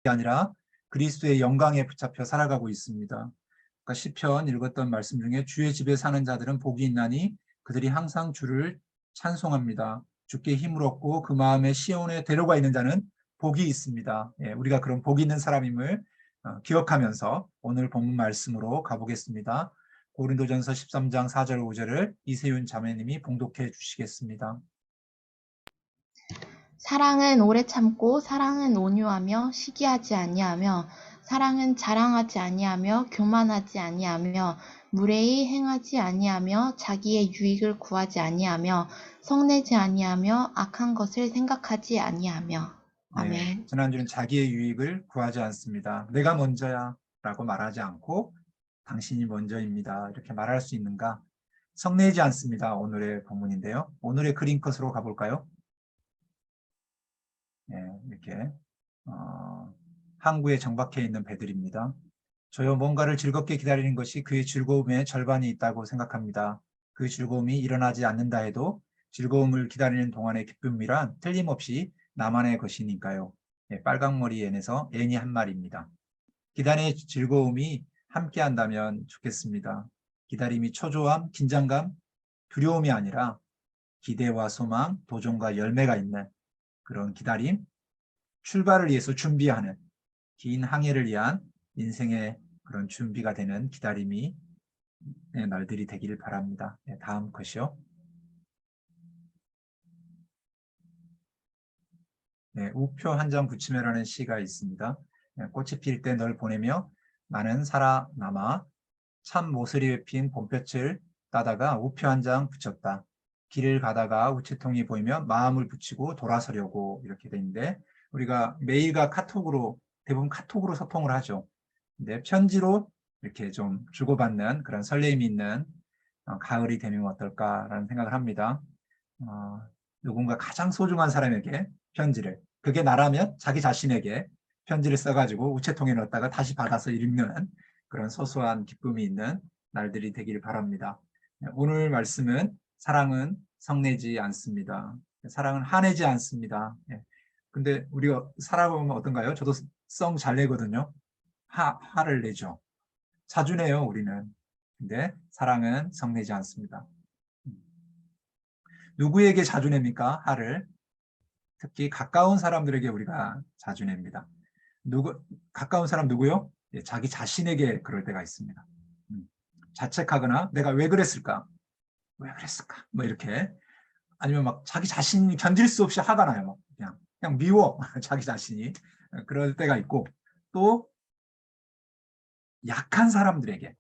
아니라 그리스도의 영광에 붙잡혀 살아가고 있습니다. 그러니까 시편 읽었던 말씀 중에 주의 집에 사는 자들은 복이 있나니 그들이 항상 주를 찬송합니다. 주께 힘을 얻고 그 마음에 시온에 데려가 있는 자는 복이 있습니다. 예, 우리가 그런 복이 있는 사람임을 기억하면서 오늘 본문 말씀으로 가보겠습니다. 고린도전서 13장 4절 5절을 이세윤 자매님이 봉독해 주시겠습니다. 사랑은 오래 참고 사랑은 온유하며 시기하지 아니하며 사랑은 자랑하지 아니하며 교만하지 아니하며 무례히 행하지 아니하며 자기의 유익을 구하지 아니하며 성내지 아니하며 악한 것을 생각하지 아니하며. 아멘. 네, 지난주는 자기의 유익을 구하지 않습니다. 내가 먼저야 라고 말하지 않고 당신이 먼저입니다. 이렇게 말할 수 있는가? 성내지 않습니다. 오늘의 본문인데요. 오늘의 그린 컷으로 가볼까요? 네, 이렇게 항구에 정박해 있는 배들입니다. 저요 뭔가를 즐겁게 기다리는 것이 그의 즐거움의 절반이 있다고 생각합니다. 그 즐거움이 일어나지 않는다 해도 즐거움을 기다리는 동안의 기쁨이란 틀림없이 나만의 것이니까요. 네, 빨강머리 앤에서 애니 한 말입니다. 기다림의 즐거움이 함께한다면 좋겠습니다. 기다림이 초조함, 긴장감, 두려움이 아니라 기대와 소망, 도전과 열매가 있는 그런 기다림, 출발을 위해서 준비하는 긴 항해를 위한 인생의 그런 준비가 되는 기다림이 날들이 되기를 바랍니다. 다음 것이요. 우표 한 장 붙이며라는 시가 있습니다. 꽃이 필 때 널 보내며 나는 살아남아 참 모서리에 핀 봄볕을 따다가 우표 한 장 붙였다. 길을 가다가 우체통이 보이면 마음을 붙이고 돌아서려고 이렇게 돼 있는데 우리가 메일과 카톡으로 대부분 카톡으로 소통을 하죠. 근데 편지로 이렇게 좀 주고받는 그런 설렘이 있는 가을이 되면 어떨까라는 생각을 합니다. 누군가 가장 소중한 사람에게 편지를, 그게 나라면 자기 자신에게 편지를 써가지고 우체통에 넣었다가 다시 받아서 읽는 그런 소소한 기쁨이 있는 날들이 되기를 바랍니다. 오늘 말씀은 사랑은 성내지 않습니다. 사랑은 화내지 않습니다. 근데 우리가 살아보면 어떤가요? 저도 성 잘 내거든요. 화를 내죠. 자주 내요, 우리는. 근데 사랑은 성내지 않습니다. 누구에게 자주 냅니까? 화를. 특히 가까운 사람들에게 우리가 자주 냅니다. 가까운 사람 누구요? 자기 자신에게 그럴 때가 있습니다. 자책하거나 내가 왜 그랬을까? 왜 그랬을까? 뭐 이렇게. 아니면 막 자기 자신이 견딜 수 없이 화가 나요. 뭐 그냥 미워. 자기 자신이. 그럴 때가 있고 또 약한 사람들에게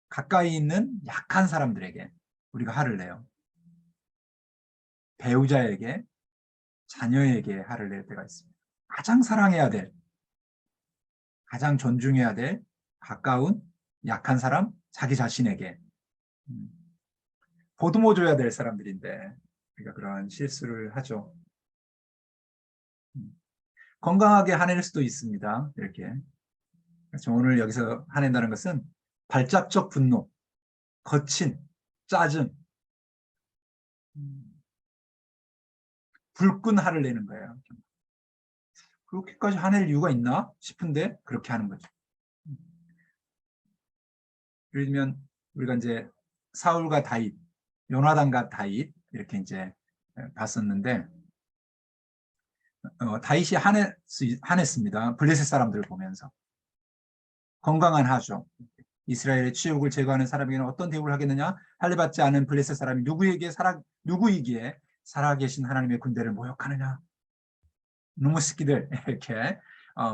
가까이 있는 약한 사람들에게 우리가 화를 내요. 배우자에게 자녀에게 화를 낼 때가 있습니다. 가장 사랑해야 될 가장 존중해야 될 가까운 약한 사람, 자기 자신에게 보듬어줘야 될 사람들인데 우리가 그런 실수를 하죠. 건강하게 화낼 수도 있습니다. 이렇게. 그래서 오늘 여기서 화낸다는 것은 발작적 분노, 거친 짜증, 불끈 화를 내는 거예요. 그렇게까지 화낼 이유가 있나 싶은데 그렇게 하는 거죠. 예를 들면 우리가 이제 사울과 다윗, 요나단과 다윗 이렇게 이제 봤었는데 다윗이 화냈습니다. 블레셋 사람들을 보면서. 건강한 하죠. 이스라엘의 치욕을 제거하는 사람에게는 어떤 대우를 하겠느냐? 할례받지 않은 블레셋 사람이 누구이기에 살아계신 하나님의 군대를 모욕하느냐? 놈의 새끼들 이렇게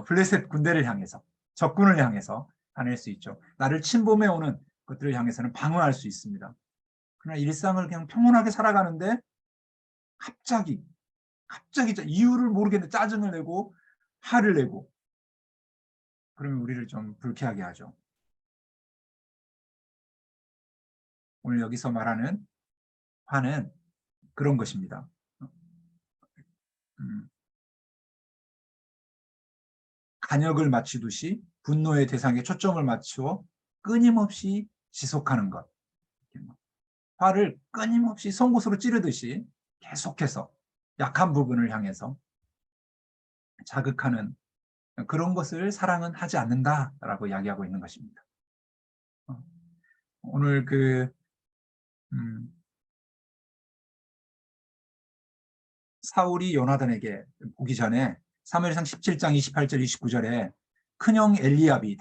블레셋 군대를 향해서 적군을 향해서 화낼 수 있죠. 나를 침범해 오는 것들을 향해서는 방어할 수 있습니다. 그러나 일상을 그냥 평온하게 살아가는데 갑자기 이유를 모르겠는데 짜증을 내고 화를 내고 그러면 우리를 좀 불쾌하게 하죠. 오늘 여기서 말하는 화는 그런 것입니다. 간역을 맞추듯이 분노의 대상에 초점을 맞추어 끊임없이 지속하는 것. 화를 끊임없이 송곳으로 찌르듯이 계속해서 약한 부분을 향해서 자극하는 그런 것을 사랑은 하지 않는다라고 이야기하고 있는 것입니다. 오늘 사울이 요나단에게 오기 전에 사무엘상 17장 28절 29절에 큰형 엘리압이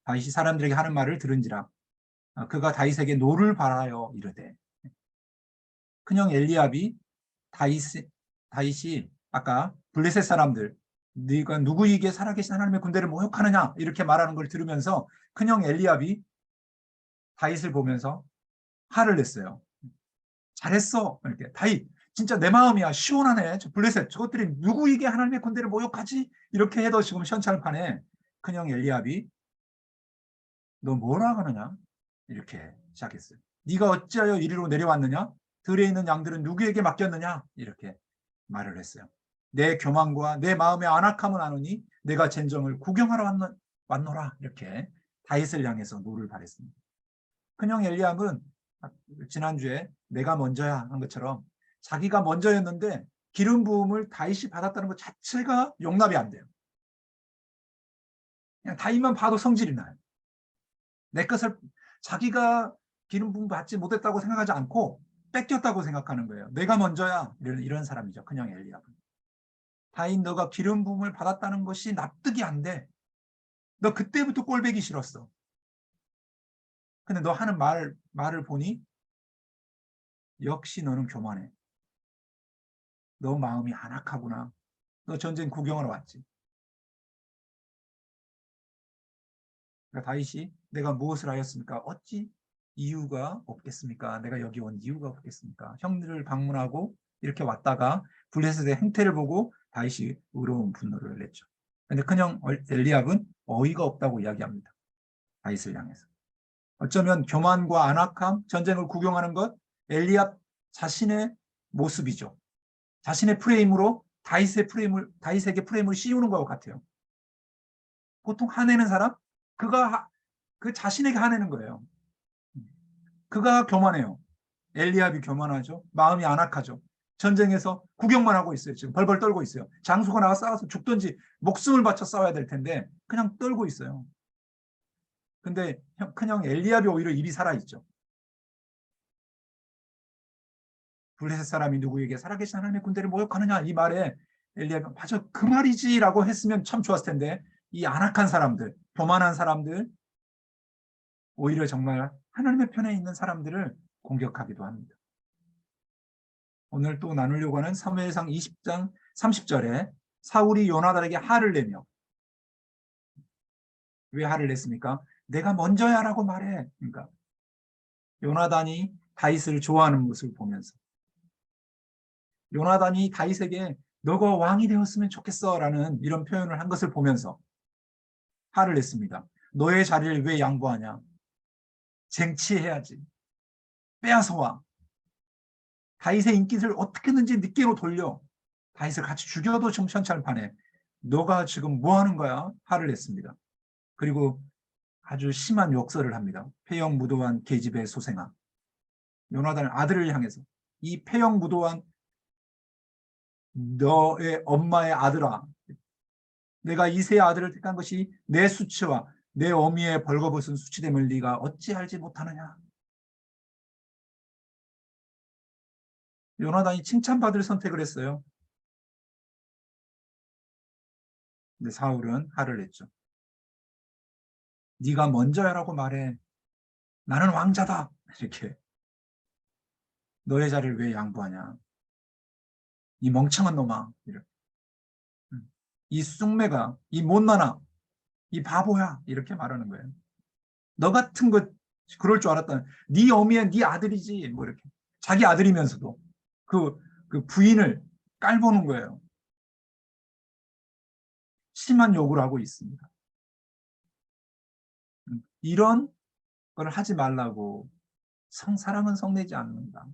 다윗이 사람들에게 하는 말을 들은지라 그가 다윗에게 노를 바라여 이르되, 큰형 엘리압이 다윗이 아까 블레셋 사람들, 네가 누구에게 살아계신 하나님의 군대를 모욕하느냐 이렇게 말하는 걸 들으면서 큰형 엘리압이 다윗을 보면서 화를 냈어요. 잘했어. 이렇게 다윗 진짜 내 마음이야. 시원하네. 저 블레셋 저것들이 누구에게 하나님의 군대를 모욕하지? 이렇게 해도 지금 현찰판에 큰형 엘리압이 너 뭐라 하느냐? 이렇게 시작했어요. 네가 어찌하여 이리로 내려왔느냐? 들에 있는 양들은 누구에게 맡겼느냐? 이렇게 말을 했어요. 내 교만과 내 마음의 안악함은 아노니 내가 젠정을 구경하러 왔노라. 이렇게 다윗을 향해서 노를 바랬습니다. 큰형 엘리압은 지난주에 내가 먼저야 한 것처럼 자기가 먼저였는데 기름 부음을 다윗이 받았다는 것 자체가 용납이 안 돼요. 그냥 다윗만 봐도 성질이 나요. 내 것을 자기가 기름 부음 받지 못했다고 생각하지 않고 뺏겼다고 생각하는 거예요. 내가 먼저야. 이런 사람이죠. 큰형 엘리압은. 다윗 너가 기름 부음을 받았다는 것이 납득이 안 돼. 너 그때부터 꼴배기 싫었어. 근데 너 하는 말을 보니 역시 너는 교만해. 너 마음이 안악하구나. 너 전쟁 구경하러 왔지. 그러니까 다윗이 내가 무엇을 하였습니까? 어찌 이유가 없겠습니까? 내가 여기 온 이유가 없겠습니까? 형들을 방문하고 이렇게 왔다가 블레셋의 행태를 보고 다윗이 의로운 분노를 냈죠. 그런데 큰형 엘리압은 어이가 없다고 이야기합니다. 다윗을 향해서. 어쩌면 교만과 안악함, 전쟁을 구경하는 것, 엘리압 자신의 모습이죠. 자신의 프레임으로 다윗에게 프레임을 씌우는 것 같아요. 보통 화내는 사람, 그 자신에게 화내는 거예요. 그가 교만해요. 엘리압이 교만하죠. 마음이 안악하죠. 전쟁에서 구경만 하고 있어요. 지금 벌벌 떨고 있어요. 장수가 나가 싸워서 죽든지 목숨을 바쳐 싸워야 될 텐데 그냥 떨고 있어요. 근데 큰형 엘리압이 오히려 입이 살아있죠. 블레셋 사람이 누구에게 살아계신 하나님의 군대를 모욕하느냐 이 말에 엘리압이 맞아 그 말이지라고 했으면 참 좋았을 텐데 이 안악한 사람들, 교만한 사람들, 오히려 정말 하나님의 편에 있는 사람들을 공격하기도 합니다. 오늘 또 나누려고 하는 사무엘상 20장 30절에 사울이 요나단에게 화를 내며, 왜 화를 냈습니까? 내가 먼저야 라고 말해. 그러니까 요나단이 다윗을 좋아하는 모습을 보면서, 요나단이 다윗에게 너가 왕이 되었으면 좋겠어 라는 이런 표현을 한 것을 보면서 화를 냈습니다. 너의 자리를 왜 양보하냐? 쟁취해야지. 빼앗아와. 다윗의 인기를 어떻게든지 늦게로 돌려 다윗을 같이 죽여도 좀 현찰판에 너가 지금 뭐 하는 거야? 화를 냈습니다. 그리고 아주 심한 욕설을 합니다. 폐영무도한 계집의 소생아. 요나단의 아들을 향해서 이 폐영무도한 너의 엄마의 아들아, 내가 이세의 아들을 택한 것이 내 수치와 내 어미의 벌거벗은 수치됨을 네가 어찌 알지 못하느냐. 요나단이 칭찬받을 선택을 했어요. 근데 사울은 화를 냈죠. 네가 먼저야라고 말해. 나는 왕자다. 이렇게. 너의 자리를 왜 양보하냐. 이 멍청한 놈아. 이렇게. 이 쑥매가, 이 못난아, 이 바보야. 이렇게 말하는 거예요. 너 같은 것 그럴 줄 알았다. 네 어미야 네 아들이지. 뭐 이렇게. 자기 아들이면서도 그 부인을 깔보는 거예요. 심한 욕을 하고 있습니다. 이런 걸 하지 말라고 사랑은 성내지 않는다.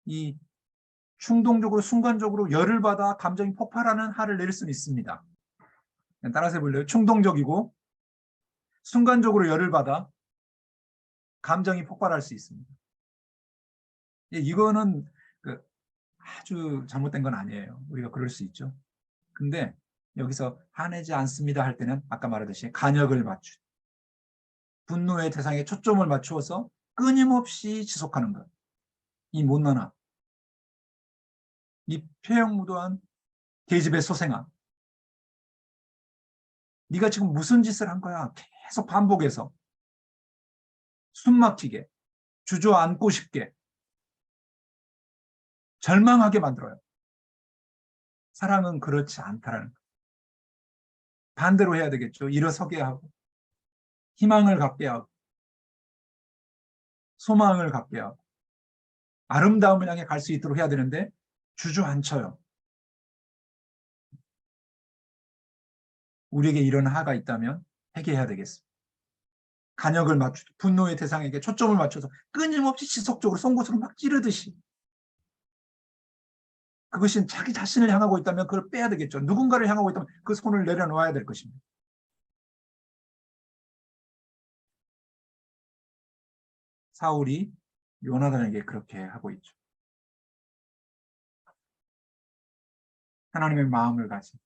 이 충동적으로 순간적으로 열을 받아 감정이 폭발하는 화를 낼 수는 있습니다. 따라서 해볼래요? 충동적이고 순간적으로 열을 받아 감정이 폭발할 수 있습니다. 이거는 그 아주 잘못된 건 아니에요. 우리가 그럴 수 있죠. 근데 여기서 화내지 않습니다 할 때는 아까 말하듯이 간역을 맞추, 분노의 대상에 초점을 맞추어서 끊임없이 지속하는 것. 이 못난아, 이 폐영무도한 계집의 소생아, 네가 지금 무슨 짓을 한 거야? 계속 반복해서 숨막히게, 주저앉고 싶게, 절망하게 만들어요. 사랑은 그렇지 않다라는 거. 반대로 해야 되겠죠. 일어서게 하고, 희망을 갖게 하고, 소망을 갖게 하고, 아름다움을 향해 갈 수 있도록 해야 되는데 주저앉혀요. 우리에게 이런 하가 있다면 회개해야 되겠습니다. 간역을 맞추고 분노의 대상에게 초점을 맞춰서 끊임없이 지속적으로 송곳으로 막 찌르듯이, 그것이 자기 자신을 향하고 있다면 그걸 빼야 되겠죠. 누군가를 향하고 있다면 그 손을 내려놓아야 될 것입니다. 사울이 요나단에게 그렇게 하고 있죠. 하나님의 마음을 가진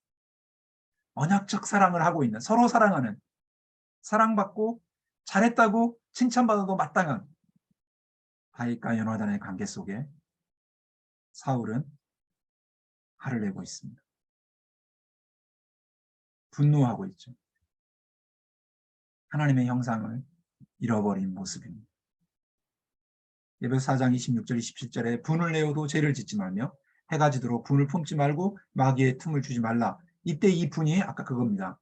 언약적 사랑을 하고 있는, 서로 사랑하는, 사랑받고 잘했다고 칭찬받아도 마땅한 다윗과 요나단의 관계 속에 사울은 화를 내고 있습니다. 분노하고 있죠. 하나님의 형상을 잃어버린 모습입니다. 에베소 4장 26절 27절에 분을 내어도 죄를 짓지 말며 해가 지도록 분을 품지 말고 마귀의 틈을 주지 말라. 이때 이 분이 아까 그겁니다.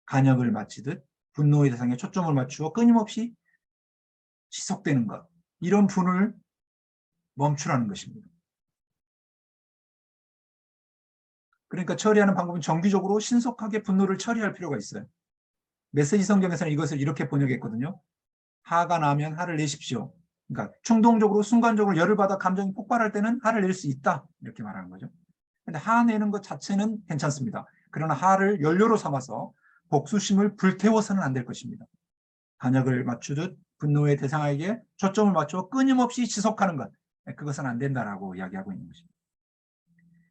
간역을 마치듯 분노의 대상에 초점을 맞추어 끊임없이 지속되는 것. 이런 분을 멈추라는 것입니다. 그러니까 처리하는 방법은 정기적으로 신속하게 분노를 처리할 필요가 있어요. 메시지 성경에서는 이것을 이렇게 번역했거든요. 화가 나면 화를 내십시오. 그러니까 충동적으로 순간적으로 열을 받아 감정이 폭발할 때는 화를 낼 수 있다, 이렇게 말하는 거죠. 근데 화내는 것 자체는 괜찮습니다. 그러나 화를 연료로 삼아서 복수심을 불태워서는 안 될 것입니다. 간역을 맞추듯 분노의 대상에게 초점을 맞춰 끊임없이 지속하는 것, 그것은 안 된다라고 이야기하고 있는 것입니다.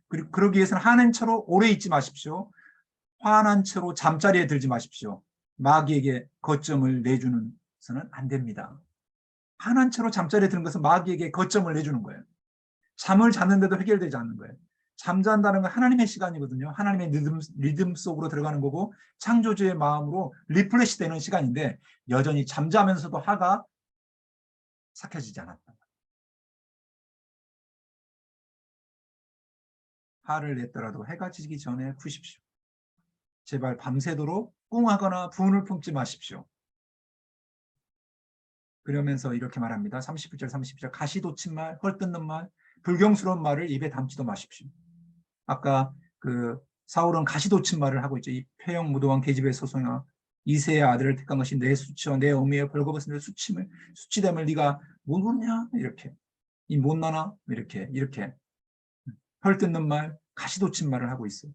그리고 그러기 위해서는 화낸 채로 오래 있지 마십시오. 화난 채로 잠자리에 들지 마십시오. 마귀에게 거점을 내주는 것은 안 됩니다. 화난 채로 잠자리에 드는 것은 마귀에게 거점을 내주는 거예요. 잠을 잤는데도 해결되지 않는 거예요. 잠잔다는 건 하나님의 시간이거든요. 하나님의 리듬 속으로 들어가는 거고 창조주의 마음으로 리프레시 되는 시간인데 여전히 잠자면서도 화가 삭혀지지 않았다. 화를 냈더라도 해가 지기 전에 푸십시오. 제발 밤새도록 꿍하거나 분을 품지 마십시오. 그러면서 이렇게 말합니다. 39절 30절 가시돋친 말, 헐뜯는 말, 불경스러운 말을 입에 담지도 마십시오. 아까 그 사울은 가시돋친 말을 하고 있죠. 이 폐영 무도한 계집의 소송아, 이새의 아들을 택한 것이 내 수치와 내 어미의 벌거벗은 수치됨을 네가 모르냐, 이렇게 이 못나나, 이렇게 헐뜯는 말, 가시돋친 말을 하고 있어요.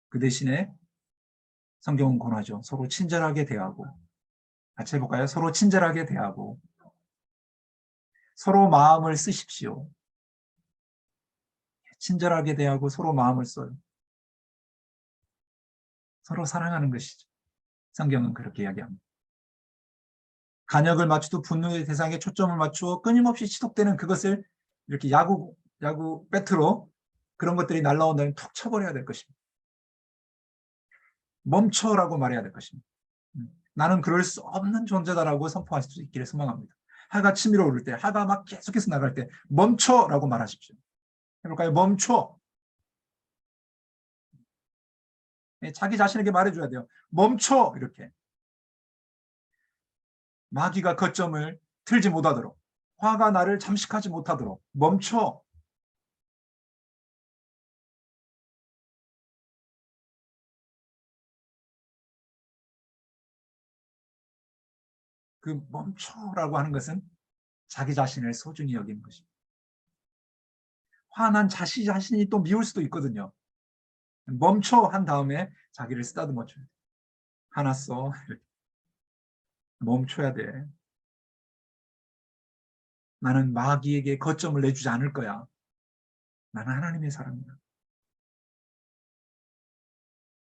그 대신에 성경은 권하죠. 서로 친절하게 대하고, 같이 해볼까요? 서로 친절하게 대하고 서로 마음을 쓰십시오. 친절하게 대하고 서로 마음을 써요. 서로 사랑하는 것이죠. 성경은 그렇게 이야기합니다. 간역을 맞추도 분노의 대상에 초점을 맞추어 끊임없이 지속되는 그것을 이렇게 야구 배트로 그런 것들이 날라온다면 툭 쳐버려야 될 것입니다. 멈춰라고 말해야 될 것입니다. 나는 그럴 수 없는 존재다라고 선포할 수 있기를 소망합니다. 하가 치밀어 오를 때, 하가 막 계속해서 나갈 때 멈춰라고 말하십시오. 해볼까요? 멈춰. 자기 자신에게 말해줘야 돼요. 멈춰, 이렇게. 마귀가 거점을 틀지 못하도록, 화가 나를 잠식하지 못하도록 멈춰. 그 멈춰라고 하는 것은 자기 자신을 소중히 여기는 것입니다. 화난 자신이 또 미울 수도 있거든요. 멈춰 한 다음에 자기를 쓰다듬어 줘요. 화났어. 멈춰야 돼. 나는 마귀에게 거점을 내주지 않을 거야. 나는 하나님의 사람이야.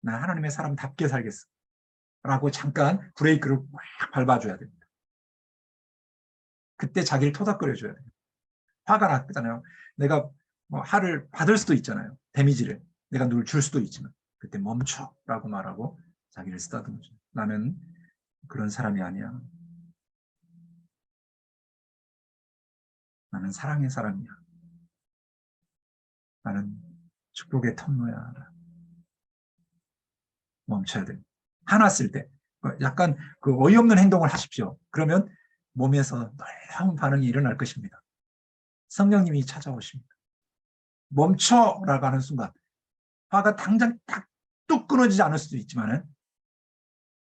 난 하나님의 사람답게 살겠어. 라고 잠깐 브레이크를 꽉 밟아줘야 됩니다. 그때 자기를 토닥거려줘야 돼요. 화가 났잖아요. 내가 뭐 화를 받을 수도 있잖아요. 데미지를. 내가 누굴 줄 수도 있지만 그때 멈춰라고 말하고 자기를 쓰다듬어줘요. 나는 그런 사람이 아니야. 나는 사랑의 사람이야. 나는 축복의 통로야. 멈춰야 돼. 화났을 때 약간 그 어이없는 행동을 하십시오. 그러면 몸에서 놀라운 반응이 일어날 것입니다. 성령님이 찾아오십니다. 멈춰라고 하는 순간 화가 당장 딱 뚝 끊어지지 않을 수도 있지만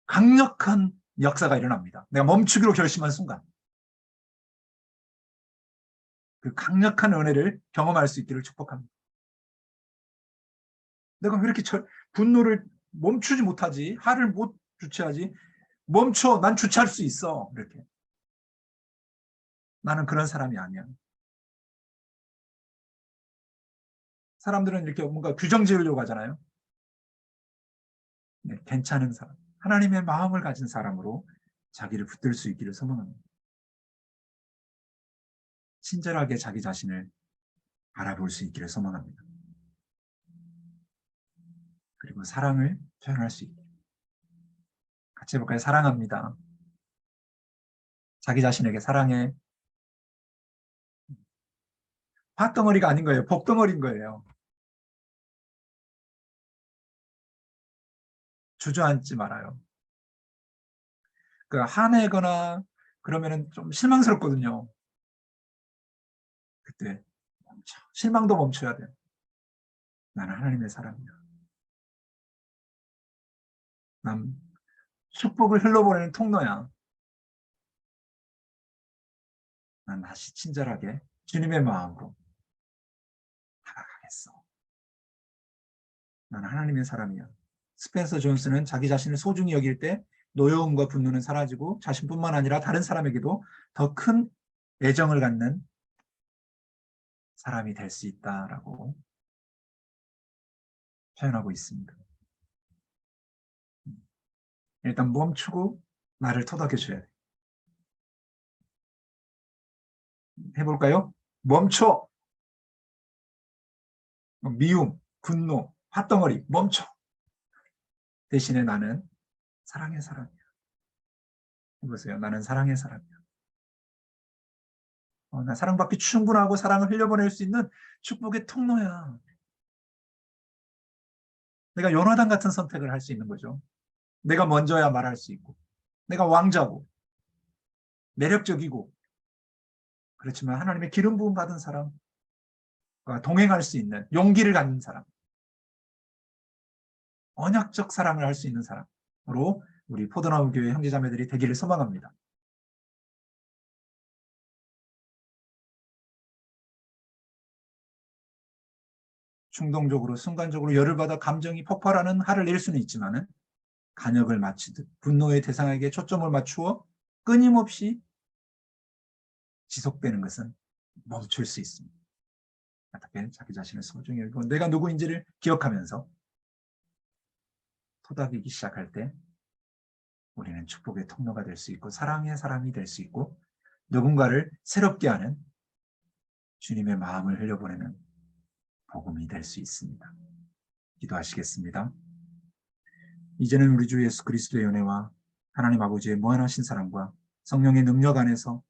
강력한 역사가 일어납니다. 내가 멈추기로 결심한 순간 그 강력한 은혜를 경험할 수 있기를 축복합니다. 내가 왜 이렇게 분노를 멈추지 못하지? 화를 못 주체하지? 멈춰, 난 주체할 수 있어. 이렇게. 나는 그런 사람이 아니야. 사람들은 이렇게 뭔가 규정 지으려고 하잖아요. 네, 괜찮은 사람, 하나님의 마음을 가진 사람으로 자기를 붙들 수 있기를 소망합니다. 친절하게 자기 자신을 알아볼 수 있기를 소망합니다. 그리고 사랑을 표현할 수 있게. 같이 해볼까요? 사랑합니다. 자기 자신에게 사랑해. 팥덩어리가 아닌 거예요. 복덩어리인 거예요. 주저앉지 말아요. 그 화내거나 그러면은 좀 실망스럽거든요. 그때 멈춰. 실망도 멈춰야 돼요. 나는 하나님의 사람이야. 난 축복을 흘러보내는 통로야. 난 다시 친절하게 주님의 마음으로 다가가겠어. 나는 하나님의 사람이야. 스펜서 존스는 자기 자신을 소중히 여길 때 노여움과 분노는 사라지고 자신뿐만 아니라 다른 사람에게도 더 큰 애정을 갖는 사람이 될 수 있다라고 표현하고 있습니다. 일단 멈추고 나를 토닥여줘야 돼. 해볼까요? 멈춰. 미움, 분노, 팥덩어리 멈춰. 대신에 나는 사랑의 사람이야. 해보세요. 나는 사랑의 사람이야. 나 사랑받기 충분하고 사랑을 흘려보낼 수 있는 축복의 통로야. 내가 요나단 같은 선택을 할 수 있는 거죠. 내가 먼저야 말할 수 있고, 내가 왕자고, 매력적이고, 그렇지만 하나님의 기름 부음 받은 사람과 동행할 수 있는 용기를 갖는 사람, 언약적 사랑을 할 수 있는 사람으로 우리 포도나무 교회 형제자매들이 되기를 소망합니다. 충동적으로 순간적으로 열을 받아 감정이 폭발하는 화를 낼 수는 있지만 간역을 맞추듯 분노의 대상에게 초점을 맞추어 끊임없이 지속되는 것은 멈출 수 있습니다. 어떻게 자기 자신을 소중히 여기고 내가 누구인지를 기억하면서 토닥이기 시작할 때 우리는 축복의 통로가 될 수 있고 사랑의 사람이 될 수 있고 누군가를 새롭게 하는 주님의 마음을 흘려보내는 복음이 될 수 있습니다. 기도하시겠습니다. 이제는 우리 주 예수 그리스도의 은혜와 하나님 아버지의 무한하신 사랑과 성령의 능력 안에서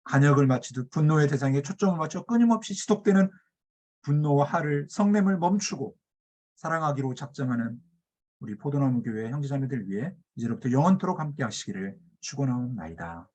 간역을 맞추듯 분노의 대상에 초점을 맞춰 끊임없이 지속되는 분노와 화를 성냄을 멈추고 사랑하기로 작정하는 우리 포도나무 교회 형제자매들 위해 이제부터 영원토록 함께 하시기를 축원하옵나이다.